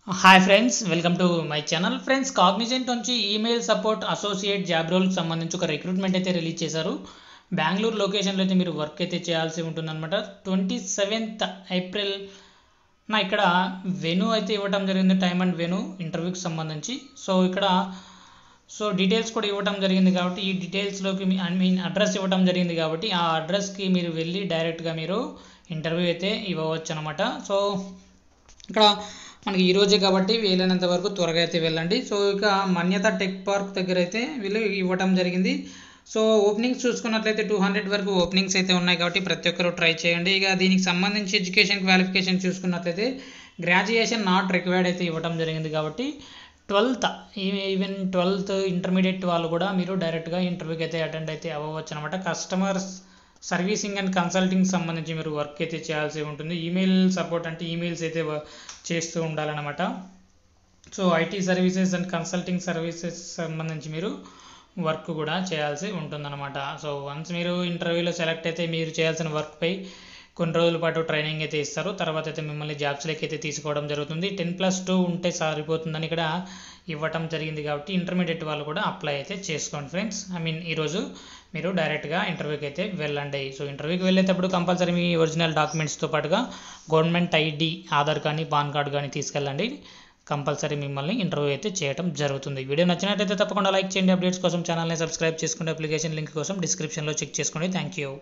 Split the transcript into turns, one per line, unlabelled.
Hi friends, welcome to my channel. Friends, Cognizant నుంచి email support associate job రోల్కి సంబంధించి ఒక రిక్రూట్మెంట్ అయితే రిలీజ్ చేశారు. బెంగళూరు లొకేషన్లో అయితే మీరు వర్క్ అయితే చేయాల్సి ఉంటుందన్నమాట. 27th ఏప్రిల్ ఇక్కడ వెన్యూ అయితే ఇవ్వడం జరిగింది, టైమ్ అండ్ వెన్యూ ఇంటర్వ్యూకి సంబంధించి. సో డీటెయిల్స్ కూడా ఇవ్వడం జరిగింది కాబట్టి ఈ డీటెయిల్స్లోకి అడ్రస్ ఇవ్వడం జరిగింది కాబట్టి ఆ అడ్రస్కి మీరు వెళ్ళి డైరెక్ట్గా మీరు ఇంటర్వ్యూ అయితే ఇవ్వవచ్చు అనమాట. సో ఇక్కడ మనకి ఈరోజే కాబట్టి వీలైనంత వరకు త్వరగా అయితే వెళ్ళండి. సో ఇక మన్యత టెక్ పార్క్ దగ్గర అయితే వీళ్ళు ఇవ్వటం జరిగింది. సో ఓపెనింగ్స్ చూసుకున్నట్లయితే 200 వరకు ఓపెనింగ్స్ అయితే ఉన్నాయి కాబట్టి ప్రతి ఒక్కరు ట్రై చేయండి. ఇక దీనికి సంబంధించి ఎడ్యుకేషన్ క్వాలిఫికేషన్ చూసుకున్నట్లయితే గ్రాడ్యుయేషన్ నాట్ రిక్వైర్డ్ అయితే ఇవ్వడం జరిగింది కాబట్టి 12th ఇంటర్మీడియట్ వాళ్ళు కూడా మీరు డైరెక్ట్గా ఇంటర్వ్యూకి అయితే అటెండ్ అయితే అవ్వచ్చు అనమాట. కస్టమర్స్ సర్వీసింగ్ అండ్ కన్సల్టింగ్ సంబంధించి మీరు వర్క్ అయితే చేయాల్సి ఉంటుంది. ఈమెయిల్ సపోర్ట్ అంటే ఈమెయిల్స్ అయితే చేస్తూ ఉండాలన్నమాట. So IT services and consulting services సంబంధించి మీరు వర్క్ కూడా చేయాల్సి ఉంటుందన్నమాట. సో వన్స్ మీరు ఇంటర్వ్యూలో సెలెక్ట్ అయితే మీరు చేయాల్సిన వర్క్పై కొన్ని రోజుల పాటు ట్రైనింగ్ అయితే ఇస్తారు. తర్వాత అయితే మిమ్మల్ని జాబ్స్లోకి అయితే తీసుకోవడం జరుగుతుంది. 10+2 ఉంటే సరిపోతుందని ఇక్కడ ఇవ్వటం జరిగింది కాబట్టి ఇంటర్మీడియట్ వాళ్ళు కూడా అప్లై అయితే చేసుకోండి ఫ్రెండ్స్. ఈరోజు మీరు డైరెక్ట్గా ఇంటర్వ్యూకి అయితే వెళ్ళండి. సో ఇంటర్వ్యూకి వెళ్ళేటప్పుడు కంపల్సరీ మీ ఒరిజినల్ డాక్యుమెంట్స్తో పాటుగా గవర్నమెంట్ ఐడి, ఆధార్ కానీ పాన్ కార్డు కానీ తీసుకెళ్ళండి. కంపల్సరీ మిమ్మల్ని ఇంటర్వ్యూ అయితే చేయడం జరుగుతుంది. వీడియో నచ్చినట్లయితే తప్పకుండా లైక్ చేయండి. అప్డేట్స్ కోసం ఛానల్ని సబ్స్క్రైబ్ చేసుకోండి. అప్లికేషన్ లింక్ కోసం డిస్క్రిప్షన్లో చెక్ చేసుకోండి. Thank you.